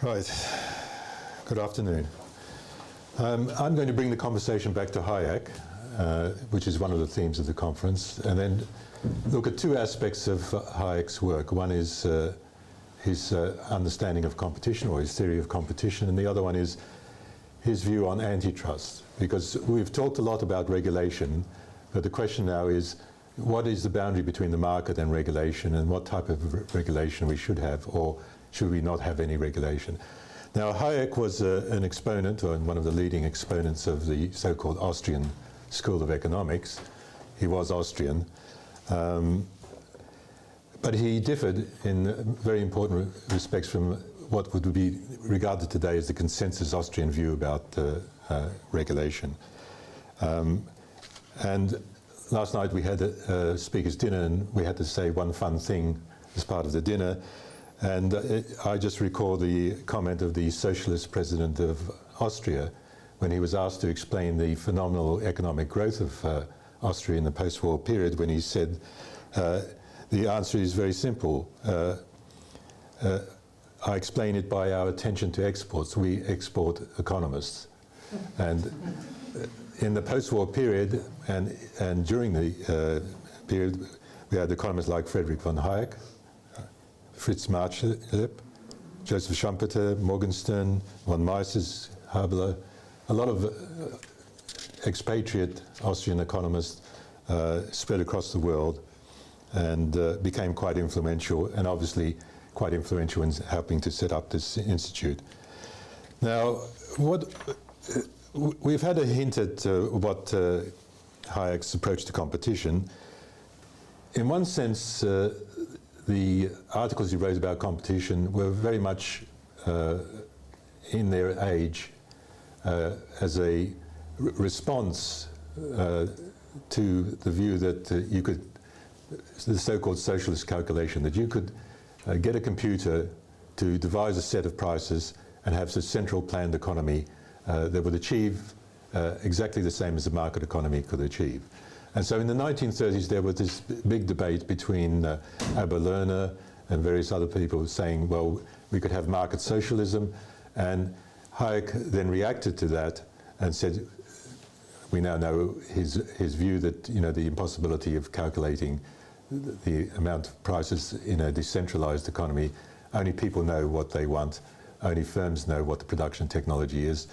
Right. Good afternoon. I'm going to bring the conversation back to Hayek, which is one of the themes of the conference, and then look at two aspects of Hayek's work. One is his understanding of competition, or his theory of competition, and the other one is his view on antitrust. Because we've talked a lot about regulation, but the question now is, what is the boundary between the market and regulation, and what type of regulation we should have, or should we not have any regulation? Now, Hayek was an exponent, or one of the leading exponents of the so-called Austrian School of Economics. He was Austrian. But he differed in very important respects from what would be regarded today as the consensus Austrian view about regulation. And last night we had a speaker's dinner, and we had to say one fun thing as part of the dinner. And I just recall the comment of the socialist president of Austria when he was asked to explain the phenomenal economic growth of Austria in the post-war period, when he said, the answer is very simple. I explain it by our attention to exports. We export economists. And in the post-war period and during the period, we had economists like Friedrich von Hayek, Fritz Marschlip, Joseph Schumpeter, Morgenstern, von Mises, Haberler, a lot of expatriate Austrian economists spread across the world, and became quite influential, and obviously quite influential in helping to set up this institute. Now, we've had a hint at what Hayek's approach to competition. In one sense, the articles he wrote about competition were very much in their age as a response to the view that you could, the so-called socialist calculation, that you could get a computer to devise a set of prices and have a central planned economy that would achieve exactly the same as the market economy could achieve. And so in the 1930s, there was this big debate between Abba Lerner and various other people saying, well, we could have market socialism. And Hayek then reacted to that and said, we now know his view that, you know, the impossibility of calculating the amount of prices in a decentralized economy. Only people know what they want. Only firms know what the production technology is.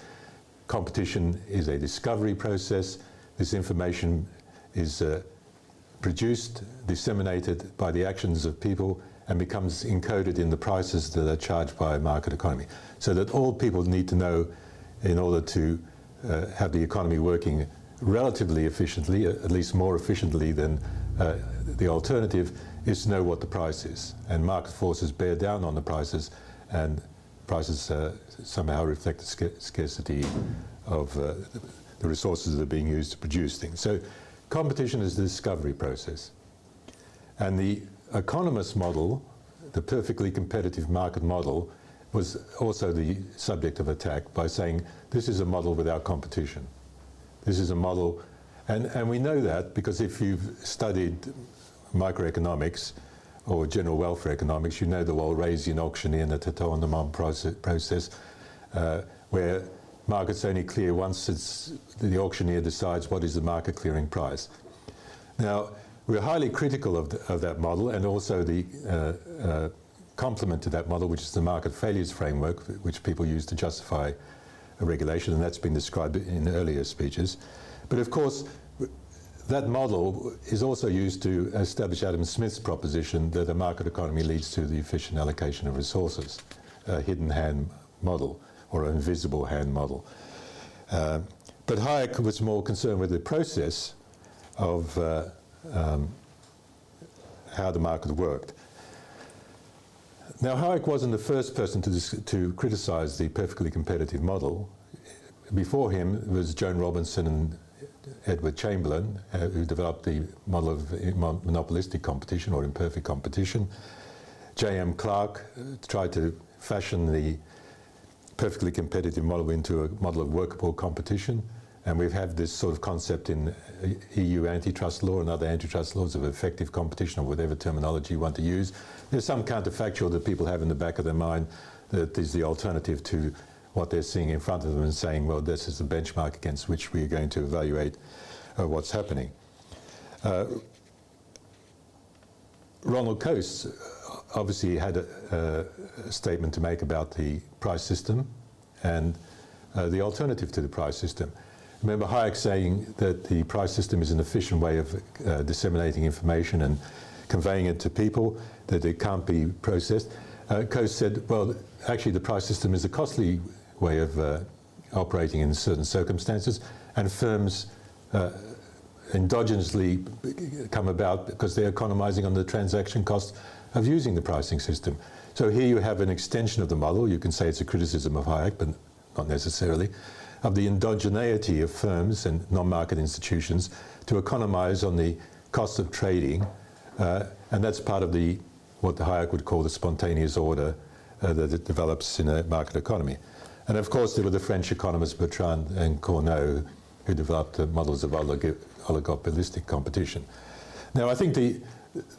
Competition is a discovery process. This information is produced, disseminated by the actions of people, and becomes encoded in the prices that are charged by a market economy. So that all people need to know in order to have the economy working relatively efficiently, at least more efficiently than the alternative, is to know what the price is. And market forces bear down on the prices, and prices somehow reflect the scarcity of the resources that are being used to produce things. So competition is the discovery process. And the economist model, the perfectly competitive market model, was also the subject of attack by saying, this is a model without competition. This is a model, and we know that because if you've studied microeconomics or general welfare economics, you know the Walrasian auctioneer and the Teutonomon process, where markets only clear once the auctioneer decides what is the market clearing price. Now, we're highly critical of that model, and also the complement to that model, which is the market failures framework, which people use to justify a regulation, and that's been described in earlier speeches. But of course, that model is also used to establish Adam Smith's proposition that a market economy leads to the efficient allocation of resources, a hidden hand model, or an invisible hand model. But Hayek was more concerned with the process of how the market worked. Now, Hayek wasn't the first person to criticize the perfectly competitive model. Before him was Joan Robinson and Edward Chamberlain, who developed the model of monopolistic competition or imperfect competition. J.M. Clark tried to fashion the perfectly competitive model into a model of workable competition. And we've had this sort of concept in EU antitrust law and other antitrust laws of effective competition, or whatever terminology you want to use. There's some counterfactual that people have in the back of their mind that is the alternative to what they're seeing in front of them and saying, well, this is the benchmark against which we are going to evaluate what's happening. Ronald Coase obviously had a statement to make about the price system and the alternative to the price system. Remember Hayek saying that the price system is an efficient way of disseminating information and conveying it to people, that it can't be processed. Coase said, well, actually the price system is a costly way of operating in certain circumstances, and firms endogenously come about because they're economizing on the transaction cost of using the pricing system. So here you have an extension of the model. You can say it's a criticism of Hayek, but not necessarily, of the endogeneity of firms and non-market institutions to economize on the cost of trading, and that's part of what Hayek would call the spontaneous order that it develops in a market economy. And of course there were the French economists Bertrand and Cournot who developed the models of oligopolistic competition. Now I think the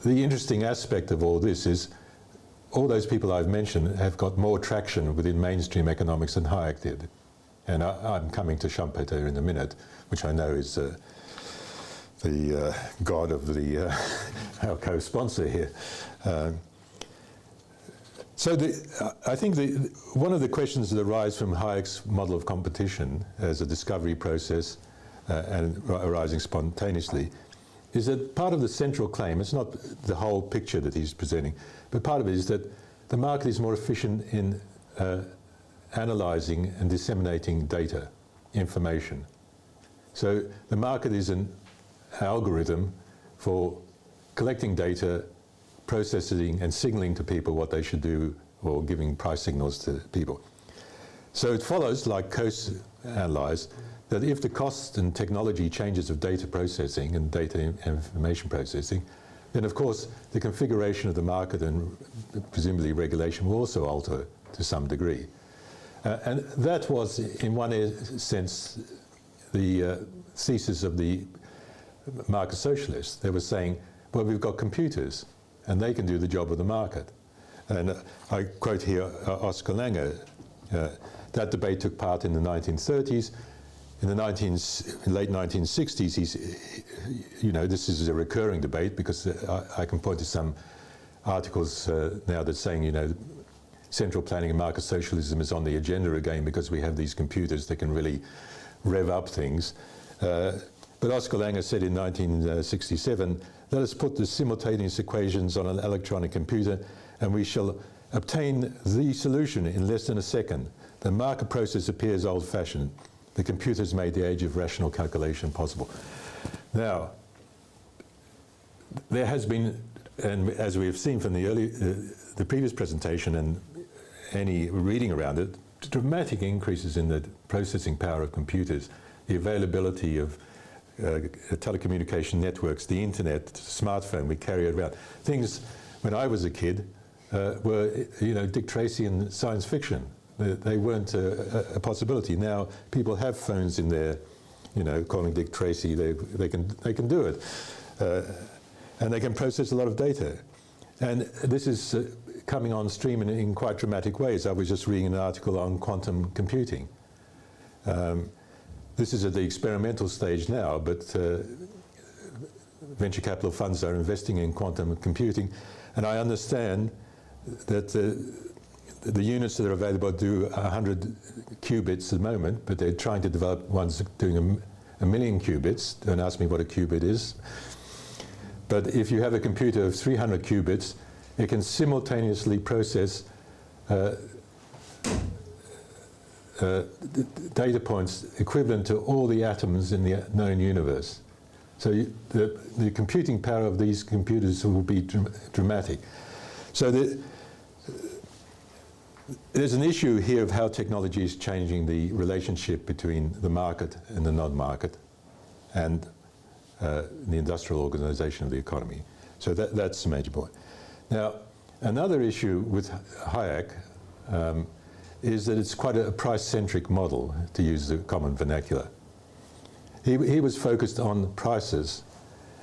interesting aspect of all this is all those people I've mentioned have got more traction within mainstream economics than Hayek did. And I'm coming to Schumpeter in a minute, which I know is the god of our co-sponsor here. I think one of the questions that arise from Hayek's model of competition as a discovery process and arising spontaneously is that part of the central claim, it's not the whole picture that he's presenting, but part of it is that the market is more efficient in analyzing and disseminating data, information. So the market is an algorithm for collecting data, processing and signaling to people what they should do, or giving price signals to people. So it follows, like Coase analysed, that if the cost and technology changes of data processing and data information processing, then of course the configuration of the market and presumably regulation will also alter to some degree. And that was, in one sense, the thesis of the market socialists. They were saying, well, we've got computers, and they can do the job of the market. And I quote here Oscar Lange. That debate took part in the 1930s. In the late 1960s, this is a recurring debate because I can point to some articles now that's saying, central planning and market socialism is on the agenda again because we have these computers that can really rev up things. But Oscar Lange said in 1967, let us put the simultaneous equations on an electronic computer and we shall obtain the solution in less than a second. The market process appears old-fashioned. The computers made the age of rational calculation possible. Now, there has been, and as we have seen from the previous presentation and any reading around it, dramatic increases in the processing power of computers, the availability of telecommunication networks, the internet, the smartphone, we carry it around. Things, when I was a kid, were, Dick Tracy and science fiction. They weren't a possibility. Now people have phones in there, calling Dick Tracy, they can do it. And they can process a lot of data. And this is coming on stream in quite dramatic ways. I was just reading an article on quantum computing. This is at the experimental stage now, but venture capital funds are investing in quantum computing. And I understand that the units that are available do 100 qubits at the moment, but they're trying to develop ones doing a million qubits. Don't ask me what a qubit is. But if you have a computer of 300 qubits, it can simultaneously process data points equivalent to all the atoms in the known universe. So the computing power of these computers will be dramatic. So there's an issue here of how technology is changing the relationship between the market and the non-market and the industrial organization of the economy. So that's a major point. Now, another issue with Hayek is that it's quite a price-centric model, to use the common vernacular. He was focused on prices.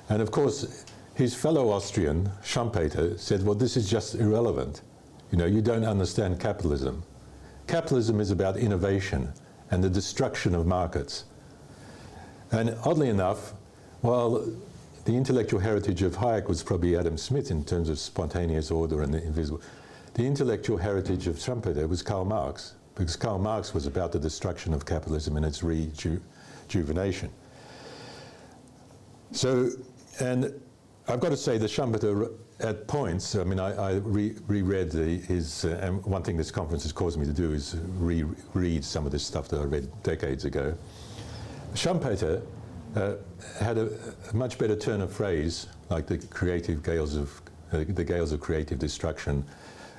And of course, his fellow Austrian, Schumpeter, said, well, this is just irrelevant. you don't understand capitalism. Capitalism is about innovation and the destruction of markets. And oddly enough, while the intellectual heritage of Hayek was probably Adam Smith in terms of spontaneous order and the invisible, the intellectual heritage of Schumpeter was Karl Marx, because Karl Marx was about the destruction of capitalism and its rejuvenation. So, and I've got to say that Schumpeter at points, I mean, I reread his, and one thing this conference has caused me to do is reread some of this stuff that I read decades ago. Schumpeter had a much better turn of phrase, like the gales of creative destruction,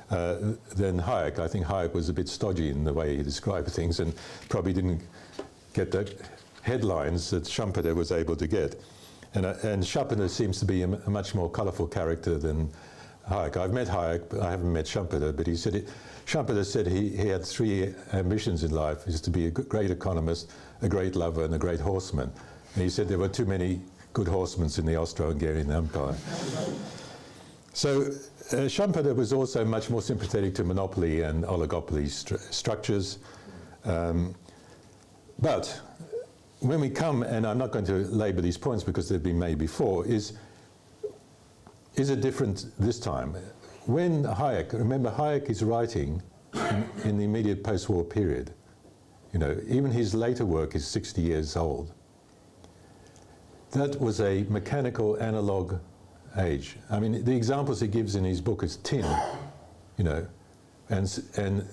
than Hayek. I think Hayek was a bit stodgy in the way he described things and probably didn't get the headlines that Schumpeter was able to get. And Schumpeter seems to be a much more colourful character than Hayek. I've met Hayek, but I haven't met Schumpeter, but Schumpeter said he had three ambitions in life, is to be a great economist, a great lover, and a great horseman. And he said there were too many good horsemen in the Austro-Hungarian Empire. So Schumpeter was also much more sympathetic to monopoly and oligopoly structures. But when we come, and I'm not going to labour these points because they've been made before, is it different this time? When Hayek, remember Hayek is writing in the immediate post-war period. Even his later work is 60 years old. That was a mechanical analog age. I mean, the examples he gives in his book is tin, and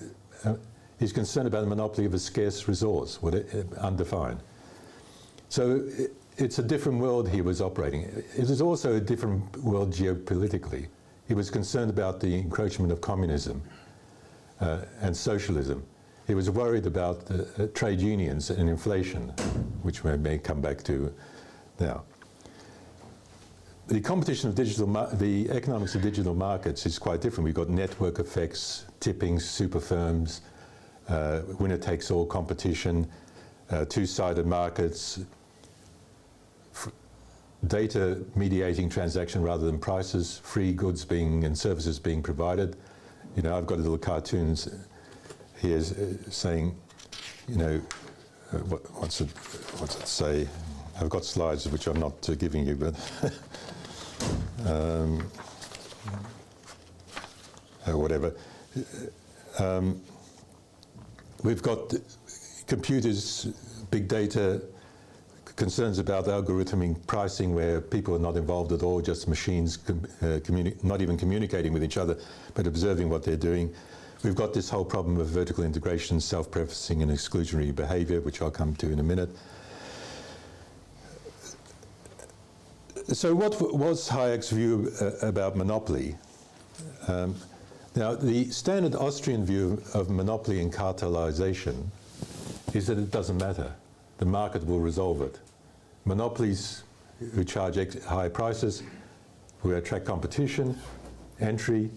he's concerned about the monopoly of a scarce resource, undefined. So it's a different world he was operating. It is also a different world geopolitically. He was concerned about the encroachment of communism and socialism. He was worried about trade unions and inflation, which we may come back to now. The competition of the economics of digital markets is quite different. We've got network effects, tipping, super firms, winner-takes-all competition, two-sided markets, data mediating transaction rather than prices, free goods and services being provided. I've got a little cartoons here saying, what's it say? I've got slides which I'm not giving you, but whatever. We've got computers, big data, concerns about algorithmic pricing where people are not involved at all, just machines not even communicating with each other, but observing what they're doing. We've got this whole problem of vertical integration, self-preferencing and exclusionary behaviour, which I'll come to in a minute. So what was Hayek's view about monopoly? Now, the standard Austrian view of monopoly and cartelization is that it doesn't matter. The market will resolve it. Monopolies who charge high prices, who attract competition, entry,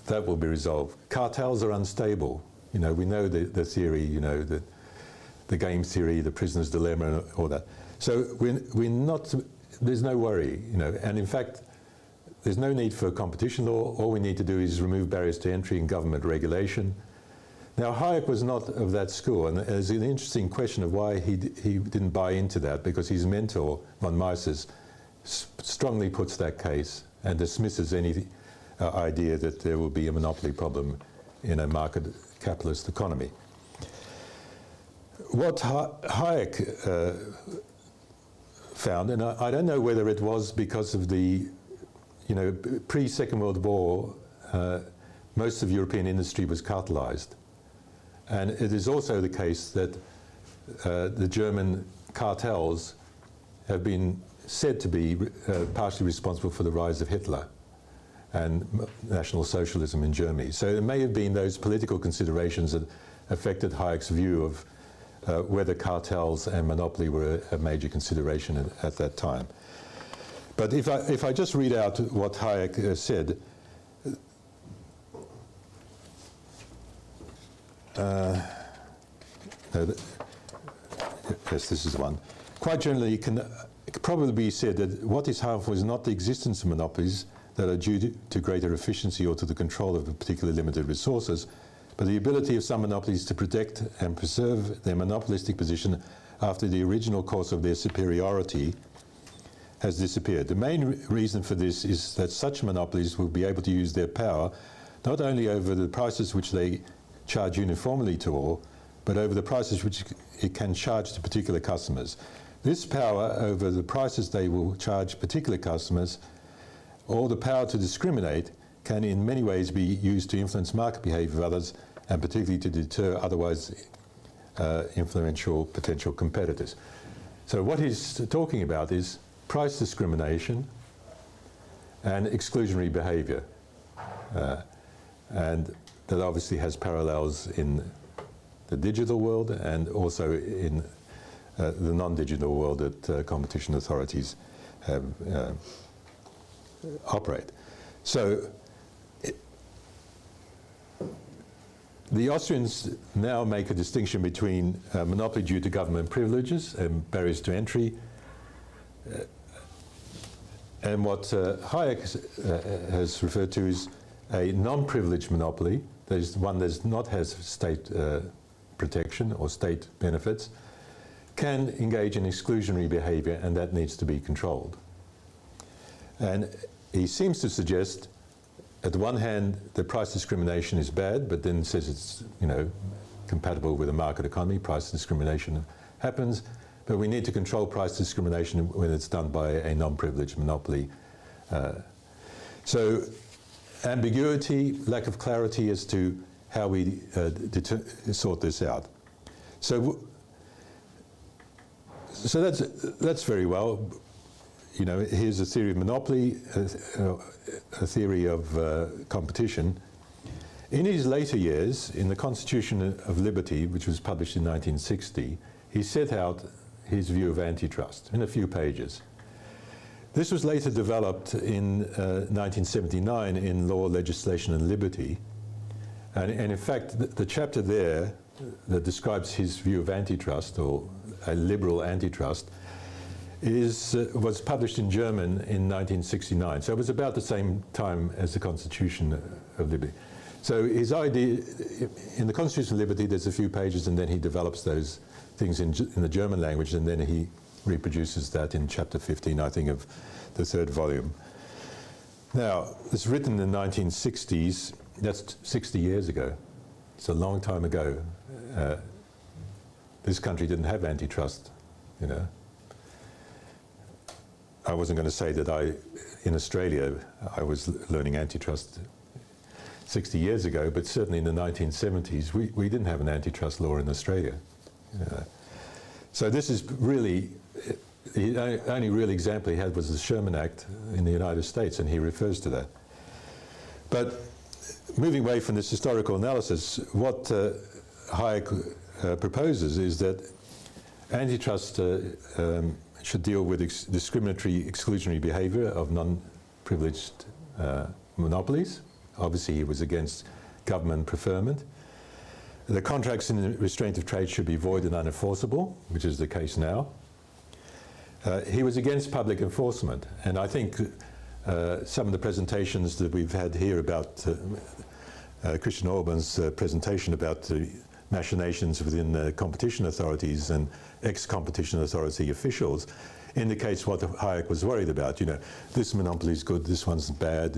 that will be resolved. Cartels are unstable. We know the theory, the game theory, the prisoner's dilemma, and all that. So we're not, there's no worry, and in fact, there's no need for competition law. All we need to do is remove barriers to entry and government regulation. Now, Hayek was not of that school, and there's an interesting question of why he didn't buy into that, because his mentor, von Mises, strongly puts that case and dismisses any idea that there will be a monopoly problem in a market capitalist economy. What Hayek found, and I don't know whether it was because of the, pre-Second World War, most of European industry was cartelized. And it is also the case that the German cartels have been said to be partially responsible for the rise of Hitler and National Socialism in Germany. So it may have been those political considerations that affected Hayek's view of whether cartels and monopoly were a major consideration at that time. But if I just read out what Hayek said, yes, this is the one. Quite generally, it can probably be said that what is harmful is not the existence of monopolies, that are due to greater efficiency or to the control of particularly limited resources, but the ability of some monopolies to protect and preserve their monopolistic position after the original course of their superiority has disappeared. The main reason for this is that such monopolies will be able to use their power not only over the prices which they charge uniformly to all, but over the prices which it can charge to particular customers. This power over the prices they will charge particular customers, or the power to discriminate, can in many ways be used to influence market behavior of others, and particularly to deter otherwise influential potential competitors. So what he's talking about is price discrimination and exclusionary behavior. And that obviously has parallels in the digital world and also in the non-digital world that competition authorities have operate. So the Austrians now make a distinction between monopoly due to government privileges and barriers to entry, and what Hayek has referred to as a non-privileged monopoly, that is one that does not have state protection or state benefits, can engage in exclusionary behavior, and that needs to be controlled. And he seems to suggest, at the one hand, that price discrimination is bad, but then says it's, compatible with a market economy. Price discrimination happens, but we need to control price discrimination when it's done by a non-privileged monopoly. So ambiguity, lack of clarity as to how we sort this out. So that's very well. Here's a theory of monopoly, a theory of competition. In his later years, in the Constitution of Liberty, which was published in 1960, he set out his view of antitrust in a few pages. This was later developed in 1979 in Law, Legislation and Liberty. And in fact, the chapter there that describes his view of antitrust, or a liberal antitrust, was published in German in 1969. So it was about the same time as the Constitution of Liberty. So his idea, in the Constitution of Liberty, there's a few pages, and then he develops those things in the German language, and then he reproduces that in chapter 15, I think, of the third volume. Now, it's written in the 1960s. That's 60 years ago. It's a long time ago. This country didn't have antitrust, I wasn't going to say that in Australia, I was learning antitrust 60 years ago, but certainly in the 1970s, we didn't have an antitrust law in Australia. So this is really, the only real example he had was the Sherman Act in the United States, and he refers to that. But moving away from this historical analysis, what Hayek proposes is that antitrust should deal with discriminatory exclusionary behavior of non-privileged monopolies. Obviously, he was against government preferment. The contracts in the restraint of trade should be void and unenforceable, which is the case now. He was against public enforcement, and I think some of the presentations that we've had here about Christian Orban's presentation about the machinations within competition authorities and ex-competition authority officials indicates what Hayek was worried about. This monopoly is good, this one's bad.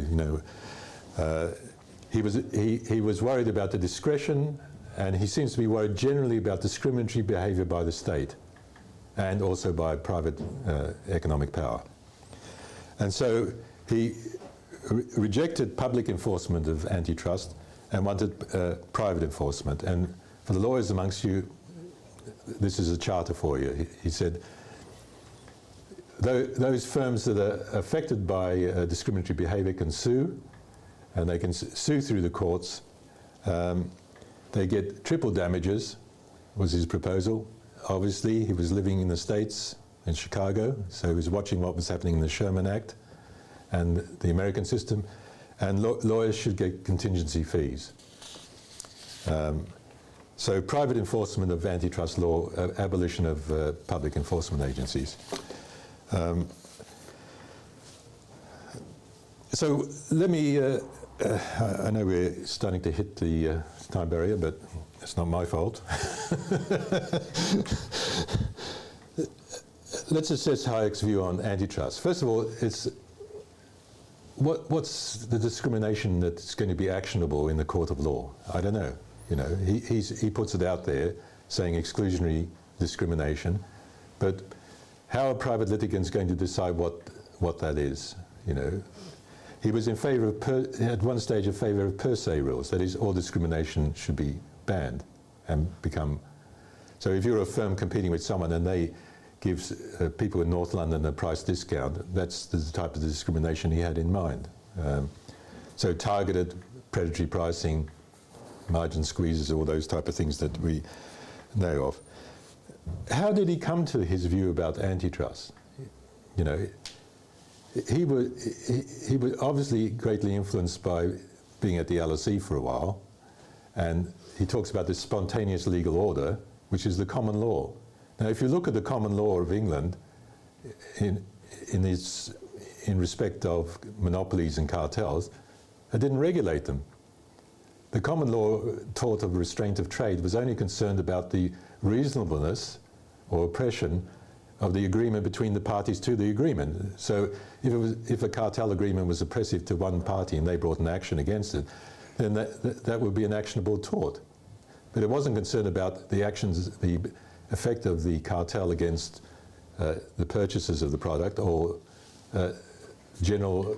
He was worried about the discretion, and he seems to be worried generally about discriminatory behavior by the state and also by private economic power. And so he rejected public enforcement of antitrust and wanted private enforcement. And for the lawyers amongst you, this is a charter for you. He said, those firms that are affected by discriminatory behavior can sue, and they can sue through the courts. They get triple damages, was his proposal. Obviously, he was living in the States, in Chicago, so he was watching what was happening in the Sherman Act and the American system, and lawyers should get contingency fees. So private enforcement of antitrust law, abolition of public enforcement agencies. So let me, I know we're starting to hit the time barrier, but it's not my fault. Let's assess Hayek's view on antitrust. First of all, it's what's the discrimination that's going to be actionable in the court of law? I don't know. You know, he puts it out there saying exclusionary discrimination, but how are private litigants going to decide what that is? You know, he was in favour of, at one stage, in favour of per se rules. That is, all discrimination should be banned and become. So if you're a firm competing with someone and they give people in North London a price discount, that's the type of discrimination he had in mind. So targeted predatory pricing, margin squeezes, all those type of things that we know of. How did he come to his view about antitrust? You know, he was obviously greatly influenced by being at the LSE for a while, and he talks about this spontaneous legal order, which is the common law. Now, if you look at the common law of England, in respect of monopolies and cartels, it didn't regulate them. The common law taught of restraint of trade was only concerned about the reasonableness or oppression of the agreement between the parties to the agreement. So if a cartel agreement was oppressive to one party and they brought an action against it, then that would be an actionable tort. But it wasn't concerned about the actions, the effect of the cartel against the purchasers of the product or general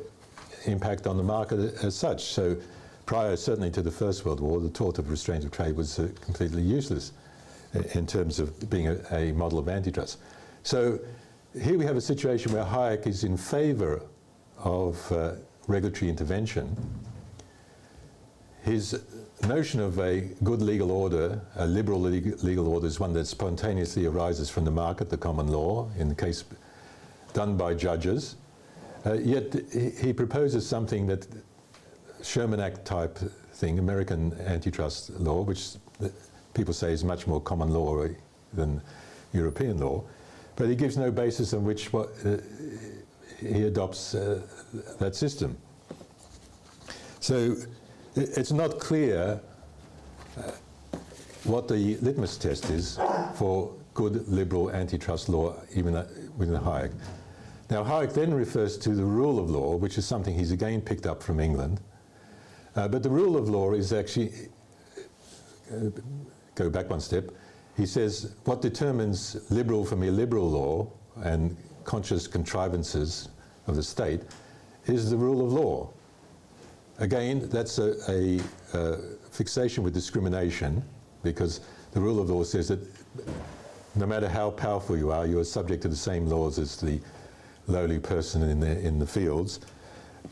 impact on the market as such. So prior certainly to the First World War, the tort of restraint of trade was completely useless in terms of being a model of antitrust. So here we have a situation where Hayek is in favour of regulatory intervention. His notion of a good legal order, a liberal legal order, is one that spontaneously arises from the market, the common law, in the case done by judges. Yet he proposes something that Sherman Act type thing, American antitrust law, which people say is much more common law than European law, but he gives no basis on which he adopts that system. So it's not clear what the litmus test is for good liberal antitrust law, even within Hayek. Now, Hayek then refers to the rule of law, which is something he's again picked up from England. But the rule of law is actually, go back one step, he says what determines liberal from illiberal law and conscious contrivances of the state is the rule of law. Again, that's a fixation with discrimination, because the rule of law says that no matter how powerful you are subject to the same laws as the lowly person in the fields.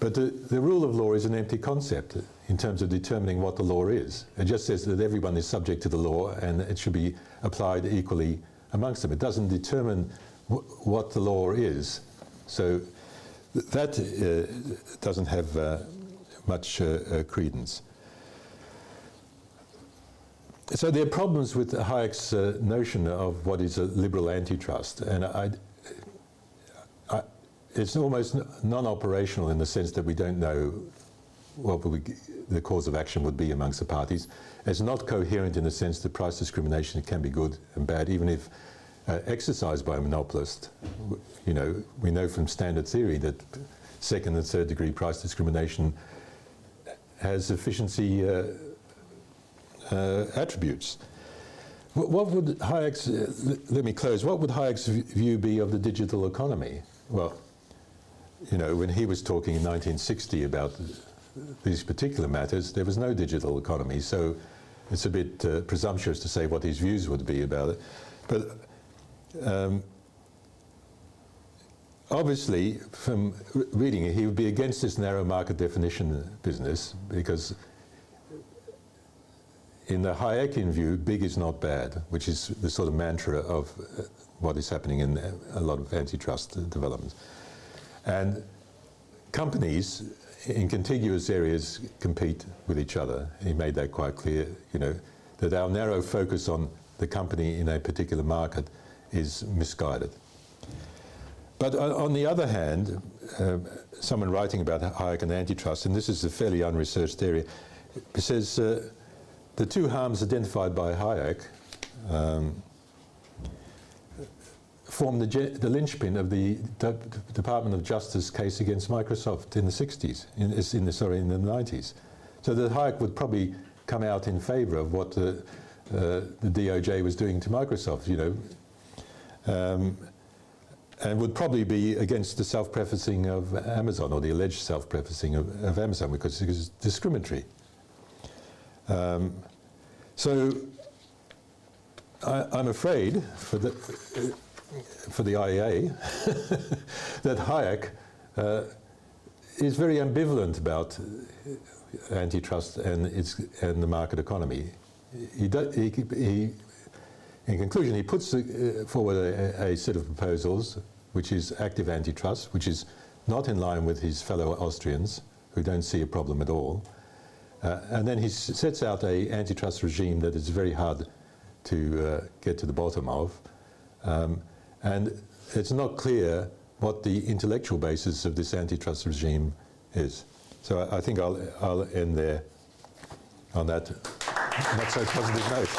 But the rule of law is an empty concept in terms of determining what the law is. It just says that everyone is subject to the law and it should be applied equally amongst them. It doesn't determine what the law is. So that doesn't have much credence. So there are problems with Hayek's notion of what is a liberal antitrust, and it's almost non-operational in the sense that we don't know what the cause of action would be amongst the parties. It's not coherent in the sense that price discrimination can be good and bad, even if exercised by a monopolist. You know, we know from standard theory that second and third degree price discrimination has efficiency attributes. What would Hayek's, let me close, what would Hayek's view be of the digital economy? Well, you know, when he was talking in 1960 about these particular matters, there was no digital economy, so it's a bit presumptuous to say what his views would be about it. But obviously, from reading it, he would be against this narrow market definition business, because in the Hayekian view, big is not bad, which is the sort of mantra of what is happening in a lot of antitrust developments. And companies in contiguous areas compete with each other. He made that quite clear, you know, that our narrow focus on the company in a particular market is misguided. But on the other hand, someone writing about Hayek and antitrust, and this is a fairly unresearched area, it says the two harms identified by Hayek form the linchpin of the Department of Justice case against Microsoft in the 60s, in the 90s. So that Hayek would probably come out in favour of what the DOJ was doing to Microsoft, and would probably be against the self-prefacing of Amazon, or the alleged self-prefacing of Amazon, because it was discriminatory. So I'm afraid for the IEA that Hayek is very ambivalent about antitrust and the market economy. In conclusion, he puts forward a set of proposals which is active antitrust, which is not in line with his fellow Austrians, who don't see a problem at all. And then he sets out an antitrust regime that is very hard to get to the bottom of. And it's not clear what the intellectual basis of this antitrust regime is. So I think I'll end there on that not so positive note.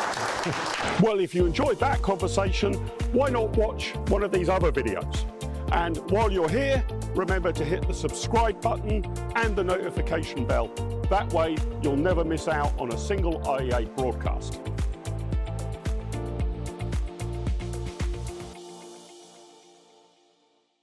Well, if you enjoyed that conversation, why not watch one of these other videos? And while you're here, remember to hit the subscribe button and the notification bell. That way, you'll never miss out on a single IEA broadcast.